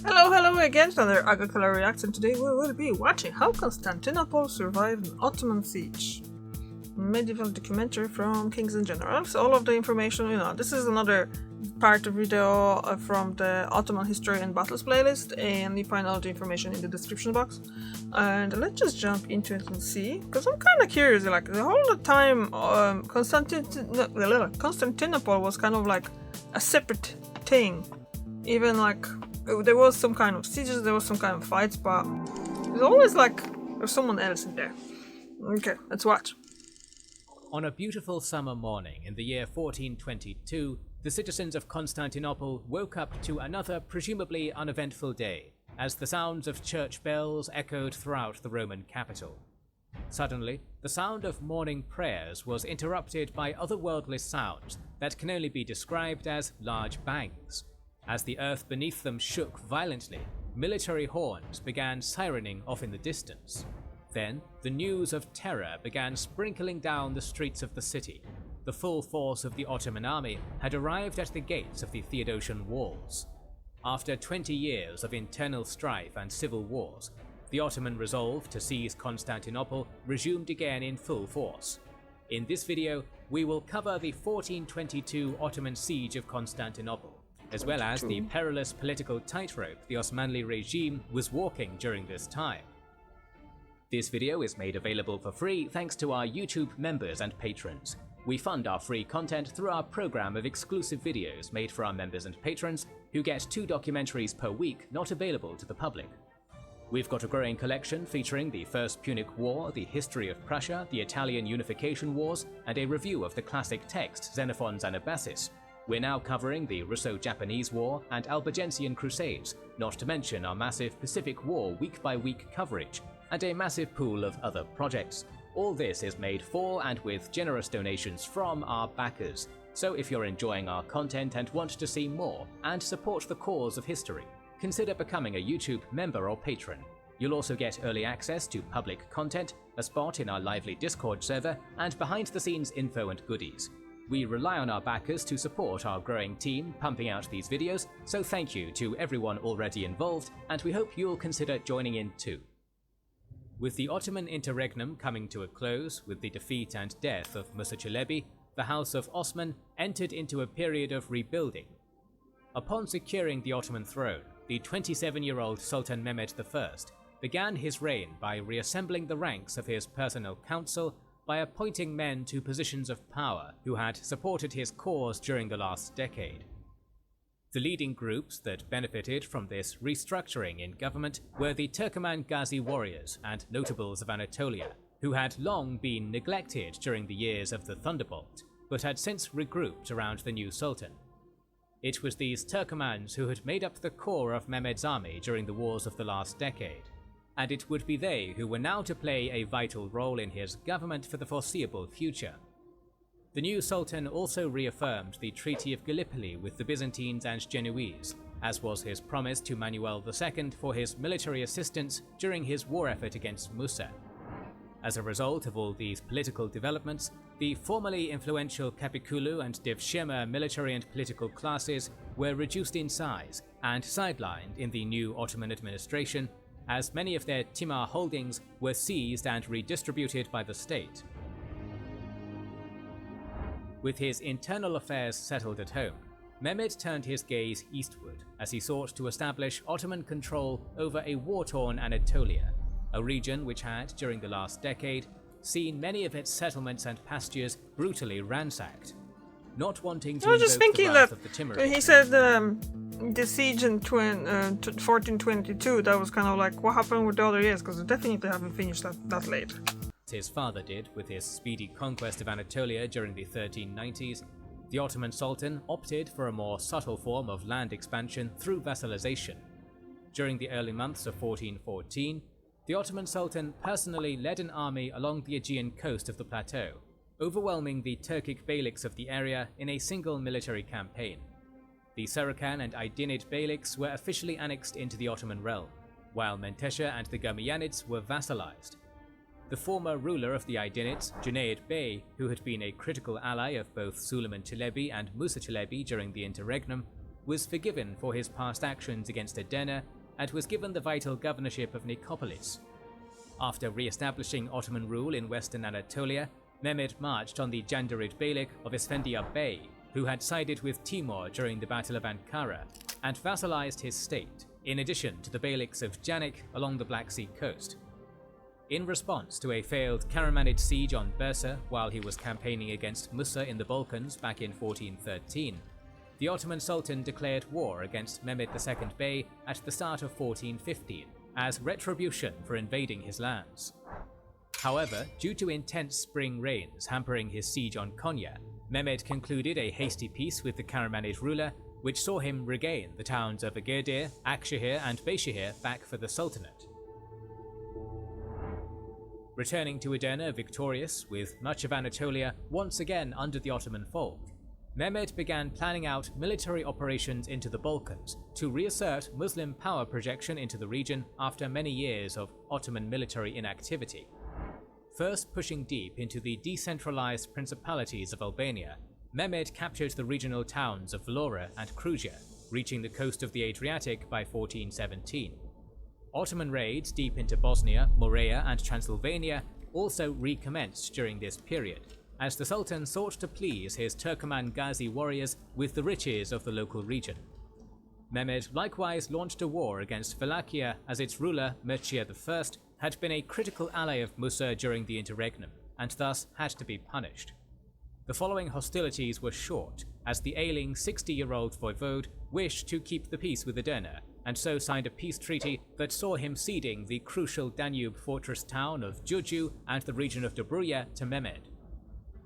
Hello again, another Agricola Reacts, and today we will be watching how Constantinople survived an Ottoman siege. Medieval documentary from Kings and Generals. All of the information, this is another part of video from the Ottoman History and Battles playlist, and you find all the information in the description box. And let's just jump into it and see, because I'm kind of curious, like the whole time Constantinople was kind of like a separate thing. Even like there was some kind of sieges, there was some kind of fights, but there's always like there's someone else in there. Okay, let's watch. On a beautiful summer morning in the year 1422, the citizens of Constantinople woke up to another presumably uneventful day, as the sounds of church bells echoed throughout the Roman capital. Suddenly, the sound of morning prayers was interrupted by otherworldly sounds that can only be described as large bangs. As the earth beneath them shook violently, military horns began sirening off in the distance. Then, the news of terror began sprinkling down the streets of the city. The full force of the Ottoman army had arrived at the gates of the Theodosian walls. After 20 years of internal strife and civil wars, the Ottoman resolve to seize Constantinople resumed again in full force. In this video, we will cover the 1422 Ottoman siege of Constantinople, as well as the perilous political tightrope the Osmanli regime was walking during this time. This video is made available for free thanks to our YouTube members and patrons. We fund our free content through our program of exclusive videos made for our members and patrons, who get 2 documentaries per week not available to the public. We've got a growing collection featuring the First Punic War, the history of Prussia, the Italian Unification Wars, and a review of the classic text Xenophon's Anabasis. We're now covering the Russo-Japanese War and Albigensian Crusades, not to mention our massive Pacific War week-by-week coverage, and a massive pool of other projects. All this is made for and with generous donations from our backers, so if you're enjoying our content and want to see more and support the cause of history, consider becoming a YouTube member or patron. You'll also get early access to public content, a spot in our lively Discord server, and behind-the-scenes info and goodies. We rely on our backers to support our growing team pumping out these videos, so thank you to everyone already involved, and we hope you'll consider joining in too. With the Ottoman interregnum coming to a close with the defeat and death of Musa Çelebi, the House of Osman entered into a period of rebuilding. Upon securing the Ottoman throne, the 27-year-old Sultan Mehmed I began his reign by reassembling the ranks of his personal council by appointing men to positions of power who had supported his cause during the last decade. The leading groups that benefited from this restructuring in government were the Turkoman Ghazi warriors and notables of Anatolia, who had long been neglected during the years of the Thunderbolt, but had since regrouped around the new sultan. It was these Turkomans who had made up the core of Mehmed's army during the wars of the last decade, and it would be they who were now to play a vital role in his government for the foreseeable future. The new sultan also reaffirmed the Treaty of Gallipoli with the Byzantines and Genoese, as was his promise to Manuel II for his military assistance during his war effort against Musa. As a result of all these political developments, the formerly influential Capikulu and Devshirme military and political classes were reduced in size and sidelined in the new Ottoman administration, as many of their Timar holdings were seized and redistributed by the state. With his internal affairs settled at home, Mehmed turned his gaze eastward as he sought to establish Ottoman control over a war-torn Anatolia, a region which had, during the last decade, seen many of its settlements and pastures brutally ransacked. Not wanting to invoke the wrath of the Timurids, he said the siege in 1422, that was kind of like what happened with the other years, because they definitely haven't finished that late. His father did with his speedy conquest of Anatolia during the 1390s, the Ottoman Sultan opted for a more subtle form of land expansion through vassalization. During the early months of 1414, the Ottoman Sultan personally led an army along the Aegean coast of the plateau, overwhelming the Turkic beyliks of the area in a single military campaign. The Sarukhan and Aydinid beyliks were officially annexed into the Ottoman realm, while Menteşe and the Gamianids were vassalized. The former ruler of the Aydinids, Junayd Bey, who had been a critical ally of both Suleiman Çelebi and Musa Çelebi during the interregnum, was forgiven for his past actions against Edirne and was given the vital governorship of Nicopolis. After re-establishing Ottoman rule in western Anatolia, Mehmed marched on the Jandarid Beylik of Esfendiya Bey, who had sided with Timur during the Battle of Ankara, and vassalized his state, in addition to the Beyliks of Janik along the Black Sea coast. In response to a failed Karamanid siege on Bursa while he was campaigning against Musa in the Balkans back in 1413, the Ottoman Sultan declared war against Mehmed II Bey at the start of 1415 as retribution for invading his lands. However, due to intense spring rains hampering his siege on Konya, Mehmed concluded a hasty peace with the Karamanid ruler, which saw him regain the towns of Agadir, Akshehir and Beyshehir back for the Sultanate. Returning to Edirne victorious, with much of Anatolia once again under the Ottoman fold, Mehmed began planning out military operations into the Balkans to reassert Muslim power projection into the region after many years of Ottoman military inactivity. First pushing deep into the decentralized principalities of Albania, Mehmed captured the regional towns of Vlora and Kruja, reaching the coast of the Adriatic by 1417. Ottoman raids deep into Bosnia, Morea and Transylvania also recommenced during this period, as the Sultan sought to please his Turkoman Ghazi warriors with the riches of the local region. Mehmed likewise launched a war against Wallachia, as its ruler, Mircea I, had been a critical ally of Musa during the interregnum, and thus had to be punished. The following hostilities were short, as the ailing 60-year-old voivode wished to keep the peace with Edirne, and so signed a peace treaty that saw him ceding the crucial Danube fortress town of Juju and the region of Dobruja to Mehmed.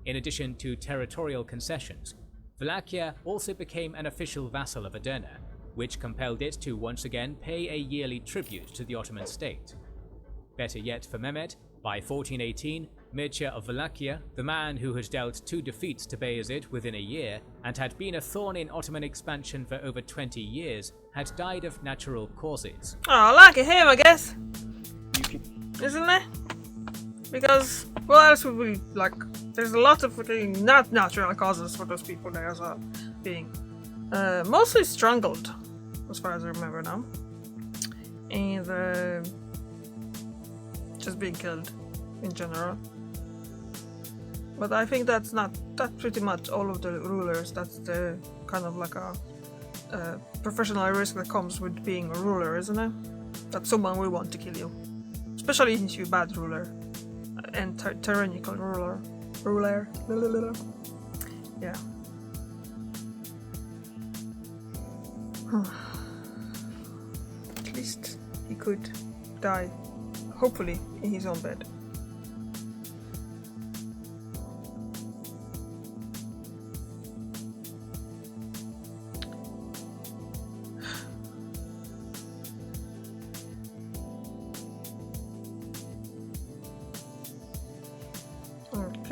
In addition to territorial concessions, Wallachia also became an official vassal of Edirne, which compelled it to once again pay a yearly tribute to the Ottoman state. Better yet for Mehmed, by 1418, Mircea of Wallachia, the man who had dealt 2 defeats to Bayezid within a year and had been a thorn in Ottoman expansion for over 20 years, had died of natural causes. Oh, lucky him, I guess. Isn't there? Because what else would we like? There's a lot of fucking not natural causes for those people there as well, being mostly strangled, as far as I remember now, and just being killed in general. But I think that's pretty much all of the rulers. That's the kind of like a professional risk that comes with being a ruler, isn't it? That someone will want to kill you, especially if you're a bad ruler and tyrannical ruler. Yeah. At least he could die, hopefully, in his own bed.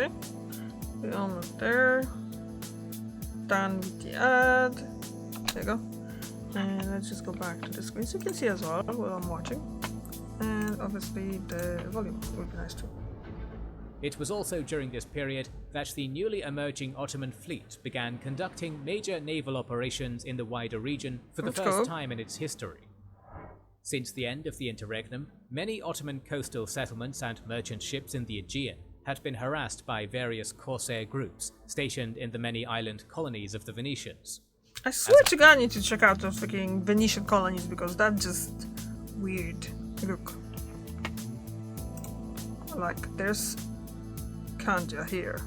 Okay, we're almost there. Done with the ad. There you go. And let's just go back to the screen so you can see as well what I'm watching. And obviously the volume would be nice too. It was also during this period that the newly emerging Ottoman fleet began conducting major naval operations in the wider region for the first time in its history. Since the end of the interregnum, many Ottoman coastal settlements and merchant ships in the Aegean had been harassed by various corsair groups stationed in the many island colonies of the Venetians. I swear to God, I need to check out the fucking Venetian colonies because that's just weird. Look. Like, there's Candia here.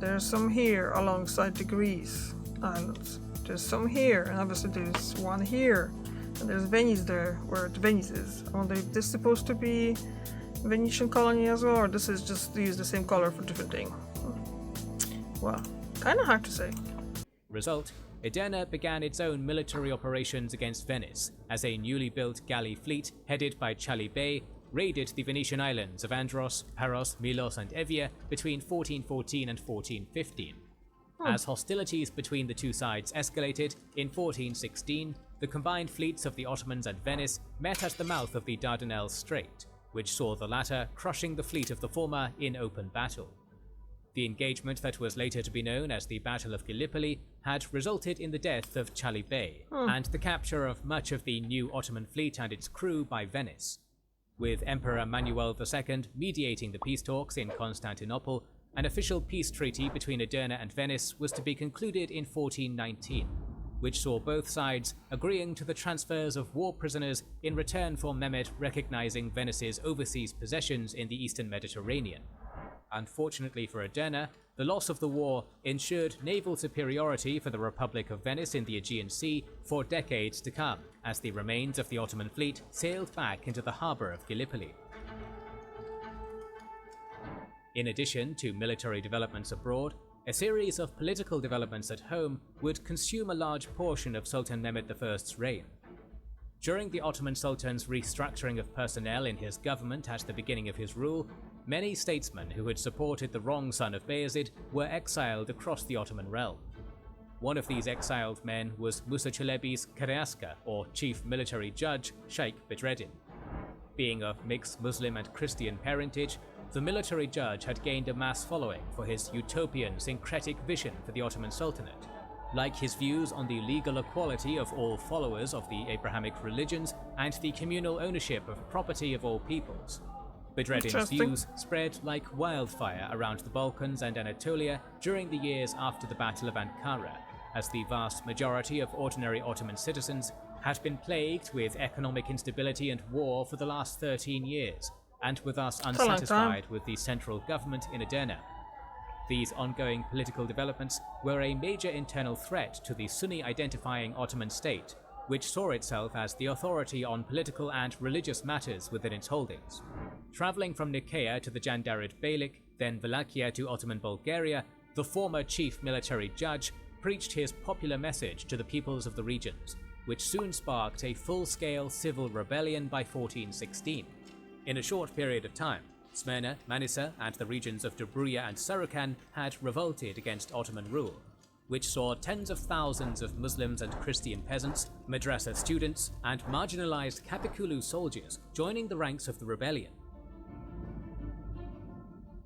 There's some here alongside the Greece islands. There's some here, and obviously there's one here. And there's Venice there, where the Venice is. I wonder if this is supposed to be Venetian colony as well, or this is just to use the same color for different thing. Well, kinda hard to say. Result, Edirne began its own military operations against Venice, as a newly built galley fleet headed by Chali Bey raided the Venetian islands of Andros, Paros, Milos and Evia between 1414 and 1415. As hostilities between the two sides escalated, in 1416, the combined fleets of the Ottomans and Venice met at the mouth of the Dardanelles Strait, which saw the latter crushing the fleet of the former in open battle. The engagement that was later to be known as the Battle of Gallipoli had resulted in the death of Çali Bey and the capture of much of the new Ottoman fleet and its crew by Venice. With Emperor Manuel II mediating the peace talks in Constantinople, an official peace treaty between Edirne and Venice was to be concluded in 1419, which saw both sides agreeing to the transfers of war prisoners in return for Mehmed recognizing Venice's overseas possessions in the eastern Mediterranean. Unfortunately for Edirne, the loss of the war ensured naval superiority for the Republic of Venice in the Aegean Sea for decades to come, as the remains of the Ottoman fleet sailed back into the harbour of Gallipoli. In addition to military developments abroad, a series of political developments at home would consume a large portion of Sultan Mehmed I's reign. During the Ottoman Sultan's restructuring of personnel in his government at the beginning of his rule, many statesmen who had supported the wrong son of Bayezid were exiled across the Ottoman realm. One of these exiled men was Musa Çelebi's Karayaska, or chief military judge, Sheikh Bedreddin. Being of mixed Muslim and Christian parentage, the military judge had gained a mass following for his utopian, syncretic vision for the Ottoman Sultanate, like his views on the legal equality of all followers of the Abrahamic religions and the communal ownership of property of all peoples. Bedreddin's views spread like wildfire around the Balkans and Anatolia during the years after the Battle of Ankara, as the vast majority of ordinary Ottoman citizens had been plagued with economic instability and war for the last 13 years, and were thus unsatisfied with the central government in Edirne. These ongoing political developments were a major internal threat to the Sunni-identifying Ottoman state, which saw itself as the authority on political and religious matters within its holdings. Travelling from Nicaea to the Jandarid Beylik, then Wallachia to Ottoman Bulgaria, the former chief military judge preached his popular message to the peoples of the regions, which soon sparked a full-scale civil rebellion by 1416. In a short period of time, Smyrna, Manisa, and the regions of Dobruja and Sarukan had revolted against Ottoman rule, which saw tens of thousands of Muslims and Christian peasants, madrasa students, and marginalized Kapikulu soldiers joining the ranks of the rebellion.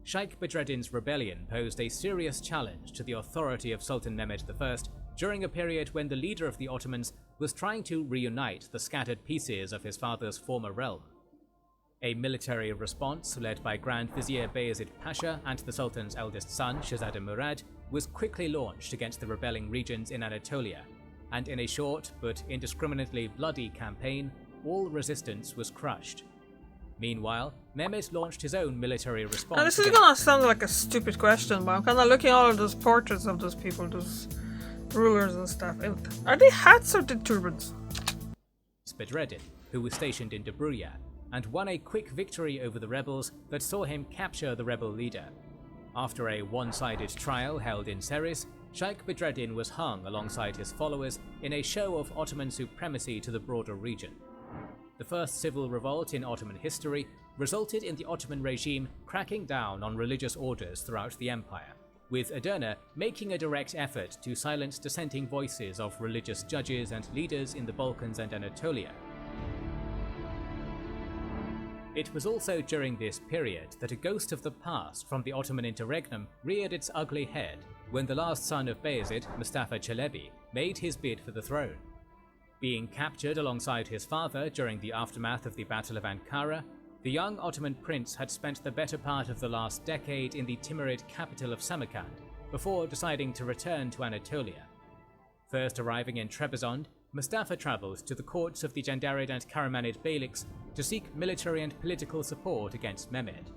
Sheikh Bedreddin's rebellion posed a serious challenge to the authority of Sultan Mehmed I during a period when the leader of the Ottomans was trying to reunite the scattered pieces of his father's former realm. A military response led by Grand Vizier Bayezid Pasha and the Sultan's eldest son, Shahzada Murad, was quickly launched against the rebelling regions in Anatolia, and in a short but indiscriminately bloody campaign, all resistance was crushed. Meanwhile, Mehmed launched his own military response. Now, this is gonna sound like a stupid question, but I'm kind of looking at all of those portraits of those people, those rulers and stuff. Are they hats or turbans? Bedreddin, who was stationed in Dobruja, and won a quick victory over the rebels that saw him capture the rebel leader. After a one-sided trial held in Ceres, Sheikh Bedreddin was hung alongside his followers in a show of Ottoman supremacy to the broader region. The first civil revolt in Ottoman history resulted in the Ottoman regime cracking down on religious orders throughout the empire, with Edirne making a direct effort to silence dissenting voices of religious judges and leaders in the Balkans and Anatolia. It was also during this period that a ghost of the past from the Ottoman interregnum reared its ugly head when the last son of Bayezid, Mustafa Çelebi, made his bid for the throne. Being captured alongside his father during the aftermath of the Battle of Ankara, the young Ottoman prince had spent the better part of the last decade in the Timurid capital of Samarkand before deciding to return to Anatolia. First arriving in Trebizond, Mustafa travelled to the courts of the Jandarid and Karamanid Beyliks to seek military and political support against Mehmed.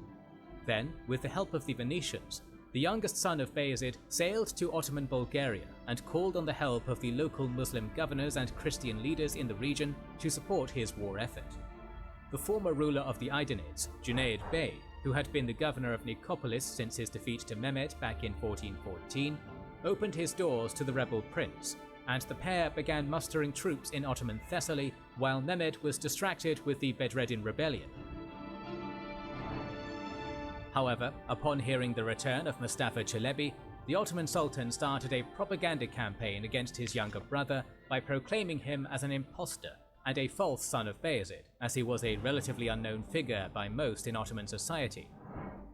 Then, with the help of the Venetians, the youngest son of Bayezid sailed to Ottoman Bulgaria and called on the help of the local Muslim governors and Christian leaders in the region to support his war effort. The former ruler of the Aydinids, Junayd Bey, who had been the governor of Nicopolis since his defeat to Mehmed back in 1414, opened his doors to the rebel prince, and the pair began mustering troops in Ottoman Thessaly while Mehmed was distracted with the Bedreddin rebellion. However, upon hearing the return of Mustafa Çelebi, the Ottoman Sultan started a propaganda campaign against his younger brother by proclaiming him as an impostor and a false son of Bayezid, as he was a relatively unknown figure by most in Ottoman society.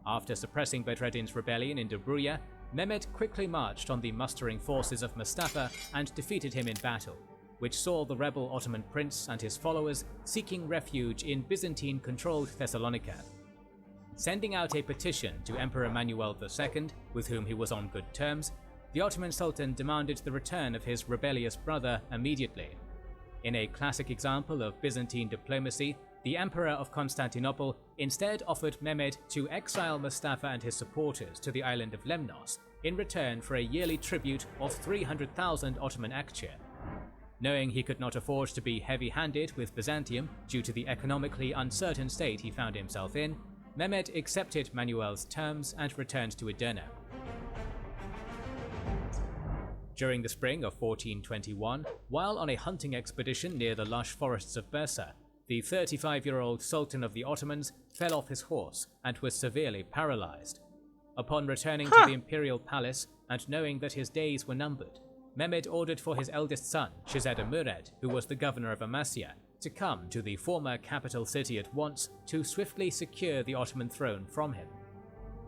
After suppressing Bedreddin's rebellion in Dobruja, Mehmed quickly marched on the mustering forces of Mustafa and defeated him in battle, which saw the rebel Ottoman prince and his followers seeking refuge in Byzantine-controlled Thessalonica. Sending out a petition to Emperor Emmanuel II, with whom he was on good terms, the Ottoman Sultan demanded the return of his rebellious brother immediately. In a classic example of Byzantine diplomacy, the Emperor of Constantinople instead offered Mehmed to exile Mustafa and his supporters to the island of Lemnos in return for a yearly tribute of 300,000 Ottoman akçe. Knowing he could not afford to be heavy-handed with Byzantium due to the economically uncertain state he found himself in, Mehmed accepted Manuel's terms and returned to Edirne. During the spring of 1421, while on a hunting expedition near the lush forests of Bursa, the 35-year-old Sultan of the Ottomans fell off his horse and was severely paralyzed. Upon returning to the imperial palace and knowing that his days were numbered, Mehmed ordered for his eldest son, Shahzada Murad, who was the governor of Amasya, to come to the former capital city at once to swiftly secure the Ottoman throne from him.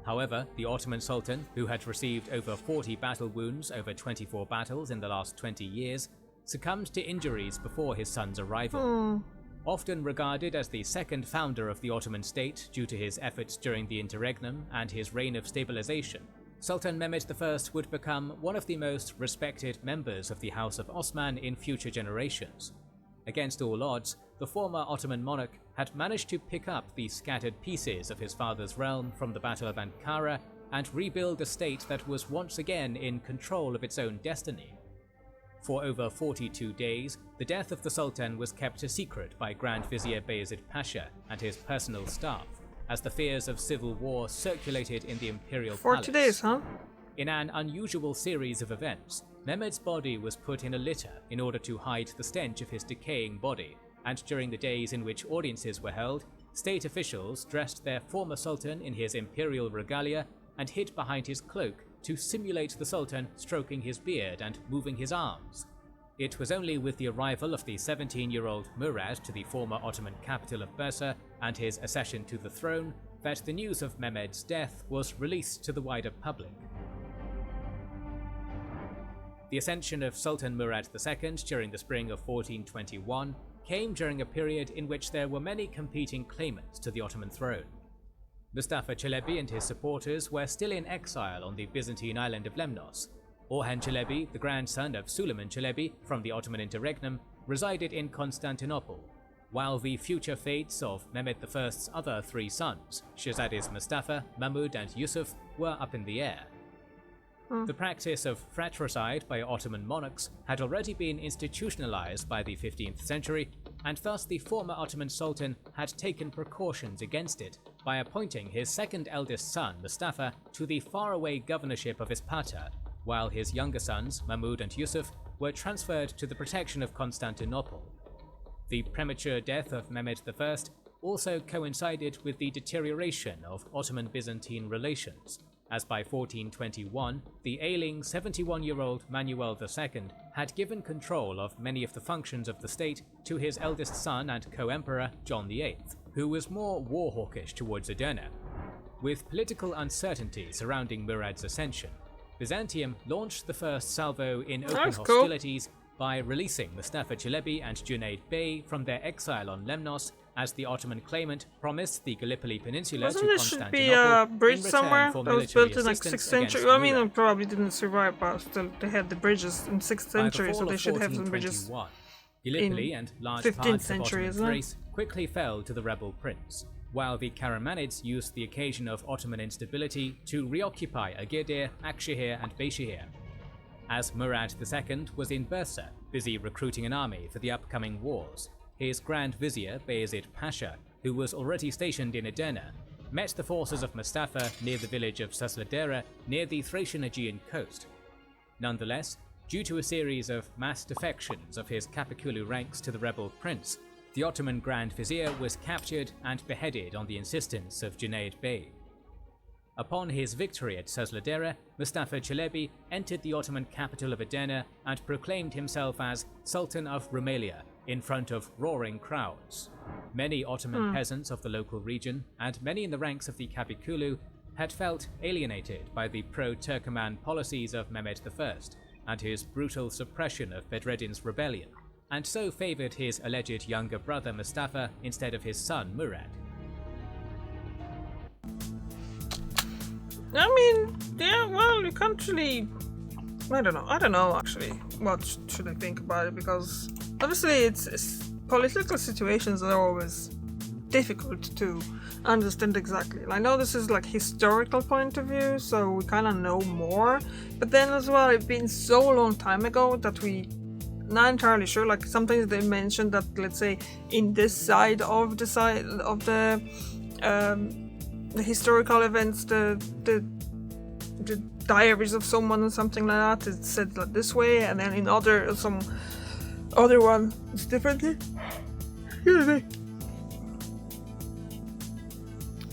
However, the Ottoman Sultan, who had received over 40 battle wounds over 24 battles in the last 20 years, succumbed to injuries before his son's arrival. Often regarded as the second founder of the Ottoman state due to his efforts during the interregnum and his reign of stabilization, Sultan Mehmed I would become one of the most respected members of the House of Osman in future generations. Against all odds, the former Ottoman monarch had managed to pick up the scattered pieces of his father's realm from the Battle of Ankara and rebuild a state that was once again in control of its own destiny. For over 42 days, the death of the Sultan was kept a secret by Grand Vizier Bayezid Pasha and his personal staff, as the fears of civil war circulated in the imperial palace. 40 days, huh? In an unusual series of events, Mehmed's body was put in a litter in order to hide the stench of his decaying body, and during the days in which audiences were held, state officials dressed their former sultan in his imperial regalia and hid behind his cloak to simulate the sultan stroking his beard and moving his arms. It was only with the arrival of the 17-year-old Murad to the former Ottoman capital of Bursa and his accession to the throne that the news of Mehmed's death was released to the wider public. The ascension of Sultan Murad II during the spring of 1421 came during a period in which there were many competing claimants to the Ottoman throne. Mustafa Çelebi and his supporters were still in exile on the Byzantine island of Lemnos. Orhan Çelebi, the grandson of Suleiman Çelebi from the Ottoman interregnum, resided in Constantinople, while the future fates of Mehmed I's other three sons, Shahzadehs Mustafa, Mahmud and Yusuf, were up in the air. The practice of fratricide by Ottoman monarchs had already been institutionalized by the 15th century, and thus the former Ottoman Sultan had taken precautions against it by appointing his second eldest son, Mustafa, to the faraway governorship of Isparta, while his younger sons, Mahmud and Yusuf, were transferred to the protection of Constantinople. The premature death of Mehmed I also coincided with the deterioration of Ottoman-Byzantine relations, as by 1421, the ailing 71-year-old Manuel II had given control of many of the functions of the state to his eldest son and co-emperor John VIII, who was more war-hawkish towards Edirne. With political uncertainty surrounding Murad's ascension, Byzantium launched the first salvo in open hostilities by releasing Mustafa Çelebi and Junayd Bey from their exile on Lemnos, as the Ottoman claimant promised the Gallipoli Peninsula to Constantinople. Wasn't there should be a bridge somewhere that was built in like 6th century? I mean, it probably didn't survive, but still they had the bridges in 6th century, so they should have some bridges. Gallipoli and large 15th parts century, of Ottoman Thrace quickly fell to the rebel prince, while the Karamanids used the occasion of Ottoman instability to reoccupy Agadir, Akşehir and Beyşehir. As Murad II was in Bursa, busy recruiting an army for the upcoming wars, his Grand Vizier Bayezid Pasha, who was already stationed in Edirne, met the forces of Mustafa near the village of Sasladera near the Thracian Aegean coast. Nonetheless, due to a series of mass defections of his Capiculu ranks to the rebel prince, the Ottoman Grand Vizier was captured and beheaded on the insistence of Junayd Bey. Upon his victory at Sasladera, Mustafa Çelebi entered the Ottoman capital of Edirne and proclaimed himself as Sultan of Rumelia in front of roaring crowds. Many Ottoman peasants of the local region, and many in the ranks of the Capiculu, had felt alienated by the pro-Turkoman policies of Mehmed I and his brutal suppression of Bedreddin's rebellion, and so favoured his alleged younger brother Mustafa instead of his son Murad. I mean, yeah, well, you can't really... I don't know actually. What should I think about it? Because obviously it's political situations are always difficult to understand exactly. I know this is like historical point of view, so we kind of know more. But then as well, it's been so long time ago that we not entirely sure. Like sometimes they mention that, let's say, in this side of the historical events, the diaries of someone or something like that is said like this way, and then in some other one it's differently. Excuse me.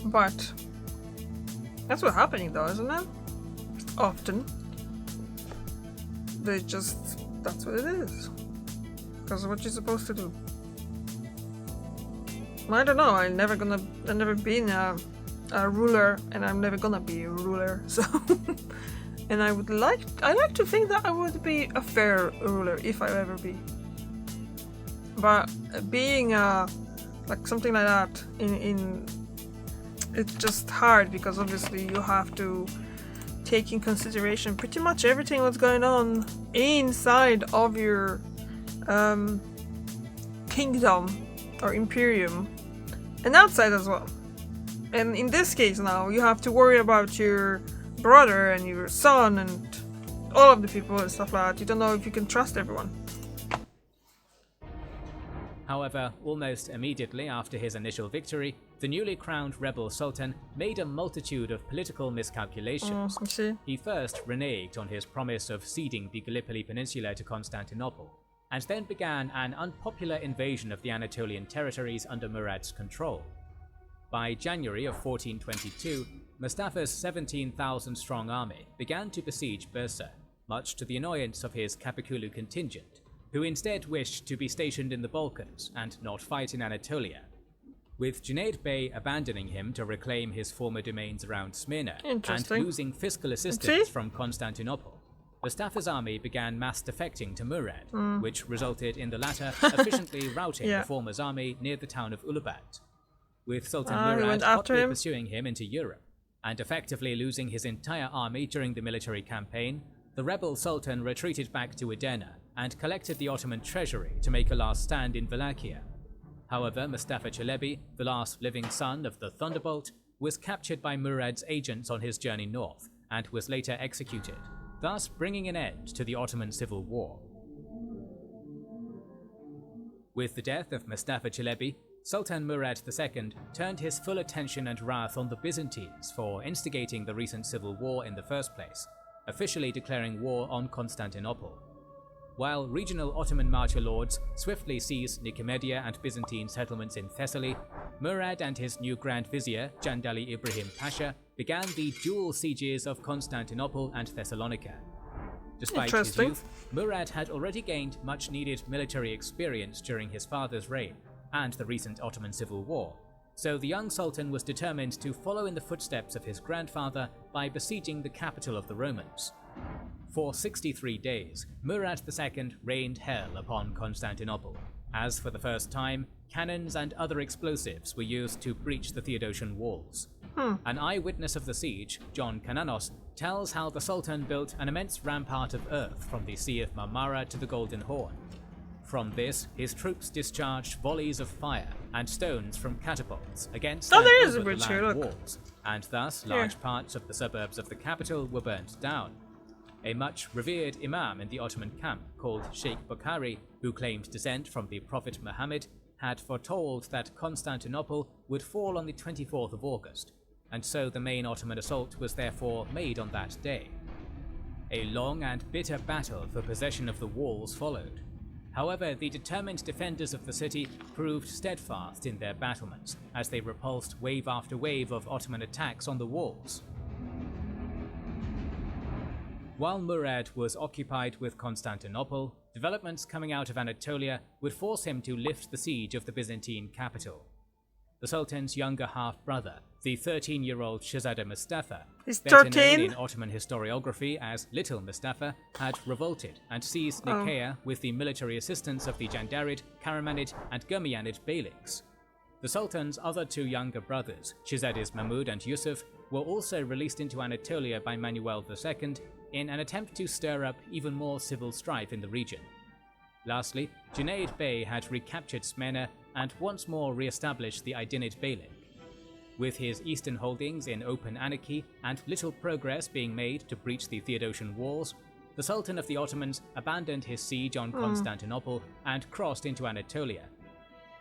But that's what's happening though, isn't it? Often. That's what it is. Because of what you're supposed to do. I don't know, I've never been a ruler, and I'm never gonna be a ruler, so and I like to think that I would be a fair ruler if I ever be. But being like something like that in it's just hard, because obviously you have to take in consideration pretty much everything that's going on inside of your kingdom or imperium and outside as well. And in this case now, you have to worry about your brother and your son and all of the people and stuff like that. You don't know if you can trust everyone. However, almost immediately after his initial victory, the newly crowned rebel sultan made a multitude of political miscalculations. He first reneged on his promise of ceding the Gallipoli Peninsula to Constantinople, and then began an unpopular invasion of the Anatolian territories under Murad's control. By January of 1422, Mustafa's 17,000-strong army began to besiege Bursa, much to the annoyance of his Kapikulu contingent, who instead wished to be stationed in the Balkans and not fight in Anatolia, with Junayd Bey abandoning him to reclaim his former domains around Smyrna and losing fiscal assistance from Constantinople. Mustafa's army began mass defecting to Murad, which resulted in the latter efficiently routing the former's army near the town of Ulubat, with Sultan Murad hotly pursuing him into Europe, and effectively losing his entire army during the military campaign. The rebel sultan retreated back to Edirne and collected the Ottoman treasury to make a last stand in Wallachia. However, Mustafa Çelebi, the last living son of the Thunderbolt, was captured by Murad's agents on his journey north and was later executed, thus bringing an end to the Ottoman civil war. With the death of Mustafa Çelebi, Sultan Murad II turned his full attention and wrath on the Byzantines for instigating the recent civil war in the first place, officially declaring war on Constantinople. While regional Ottoman marcher lords swiftly seized Nicomedia and Byzantine settlements in Thessaly, Murad and his new Grand Vizier, Jandali Ibrahim Pasha, began the dual sieges of Constantinople and Thessalonica. Despite his youth, Murad had already gained much-needed military experience during his father's reign and the recent Ottoman civil war, so the young sultan was determined to follow in the footsteps of his grandfather by besieging the capital of the Romans. For 63 days, Murad II rained hell upon Constantinople, as for the first time, cannons and other explosives were used to breach the Theodosian walls. An eyewitness of the siege, John Cananos, tells how the Sultan built an immense rampart of earth from the Sea of Marmara to the Golden Horn. From this, his troops discharged volleys of fire and stones from catapults against and over the land walls, and thus large parts of the suburbs of the capital were burnt down. A much revered imam in the Ottoman camp called Sheikh Bukhari, who claimed descent from the Prophet Muhammad, had foretold that Constantinople would fall on the 24th of August, and so the main Ottoman assault was therefore made on that day. A long and bitter battle for possession of the walls followed. However, the determined defenders of the city proved steadfast in their battlements as they repulsed wave after wave of Ottoman attacks on the walls. While Murad was occupied with Constantinople, developments coming out of Anatolia would force him to lift the siege of the Byzantine capital. the Sultan's younger half-brother, the 13-year-old Shahzada Mustafa, He's better 13? known in Ottoman historiography as Little Mustafa, had revolted and seized Nicaea with the military assistance of the Jandarid, Karamanid and Gurmianid beyliks. The Sultan's other two younger brothers, Shahzadis Mahmud and Yusuf, were also released into Anatolia by Manuel II in an attempt to stir up even more civil strife in the region. Lastly, Junayd Bey had recaptured Smyrna and once more re-established the Aydinid beylik. With his eastern holdings in open anarchy and little progress being made to breach the Theodosian Wars, the Sultan of the Ottomans abandoned his siege on Constantinople and crossed into Anatolia.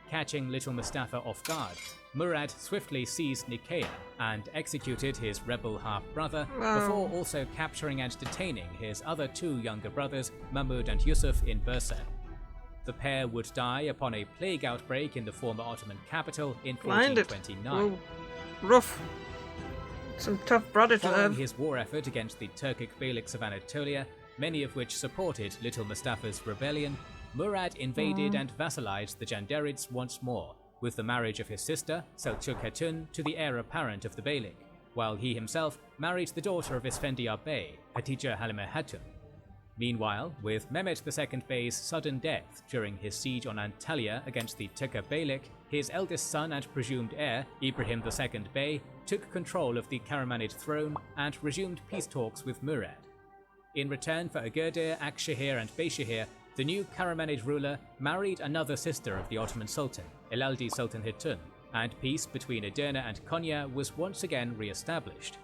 Catching Little Mustafa off guard, Murad swiftly seized Nicaea and executed his rebel half-brother before also capturing and detaining his other two younger brothers, Mahmud and Yusuf, in Bursa. The pair would die upon a plague outbreak in the former Ottoman capital in 1429. Whoa. Rough. Some tough brother to Following have. his war effort against the Turkic beyliks of Anatolia, many of which supported Little Mustafa's rebellion, Murad invaded and vassalized the Jandarids once more, with the marriage of his sister, Selçuk Hatun, to the heir apparent of the beylik, while he himself married the daughter of Isfendiyar Bey, Hatice Halime Hatun. Meanwhile, with Mehmet II Bey's sudden death during his siege on Antalya against the Teka beylik, his eldest son and presumed heir, Ibrahim II Bey, took control of the Karamanid throne and resumed peace talks with Murad. In return for Agadir, Akshahir and Beyshahir, the new Karamanid ruler married another sister of the Ottoman Sultan, Elaldi Sultan Hatun, and peace between Edirne and Konya was once again re-established.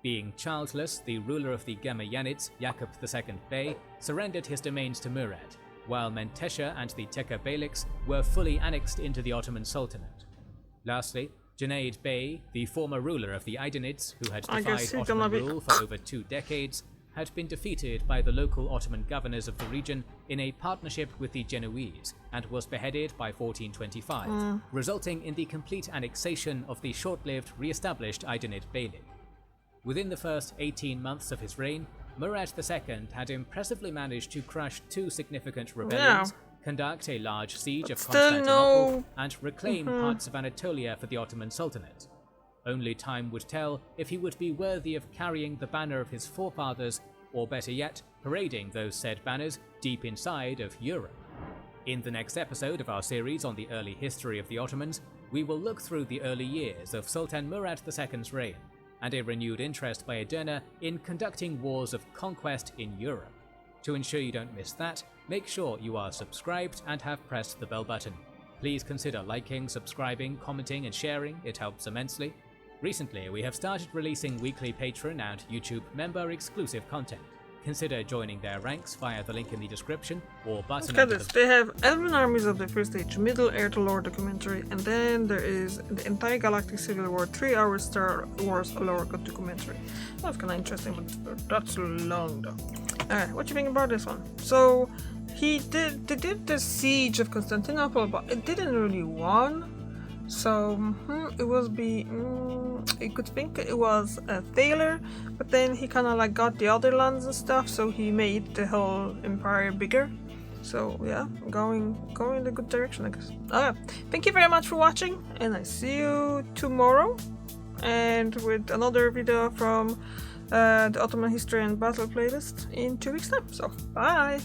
Being childless, the ruler of the Gamayanids, Yakub II Bey, surrendered his domains to Murad, while Menteşe and the Teka beyliks were fully annexed into the Ottoman Sultanate. Lastly, Junayd Bey, the former ruler of the Aydinids, who had defied Ottoman rule for over 2 decades, had been defeated by the local Ottoman governors of the region in a partnership with the Genoese and was beheaded by 1425, resulting in the complete annexation of the short-lived re-established Aydinid beylik. Within the first 18 months of his reign, Murad II had impressively managed to crush 2 significant rebellions, conduct a large siege of Constantinople, and reclaim parts of Anatolia for the Ottoman Sultanate. Only time would tell if he would be worthy of carrying the banner of his forefathers, or better yet, parading those said banners deep inside of Europe. In the next episode of our series on the early history of the Ottomans, we will look through the early years of Sultan Murad II's reign, and a renewed interest by Edirne in conducting wars of conquest in Europe. To ensure you don't miss that, make sure you are subscribed and have pressed the bell button. Please consider liking, subscribing, commenting and sharing, it helps immensely. Recently, we have started releasing weekly Patreon and YouTube member exclusive content. Consider joining their ranks via the link in the description or button. Look at this. They have Elven Armies of the First Age, Middle Air to Lore documentary, and then there is the entire Galactic Civil War 3-hour Star Wars Lore documentary. That's kind of interesting, but that's long though. Alright, what do you think about this one? So they did the siege of Constantinople, but it didn't really won. So you could think it was a failure, but then he kind of like got the other lands and stuff, so he made the whole empire bigger. So yeah, going in the good direction, I guess. Okay, thank you very much for watching, and I see you tomorrow, and with another video from the Ottoman History and Battle playlist in 2 weeks time. So bye.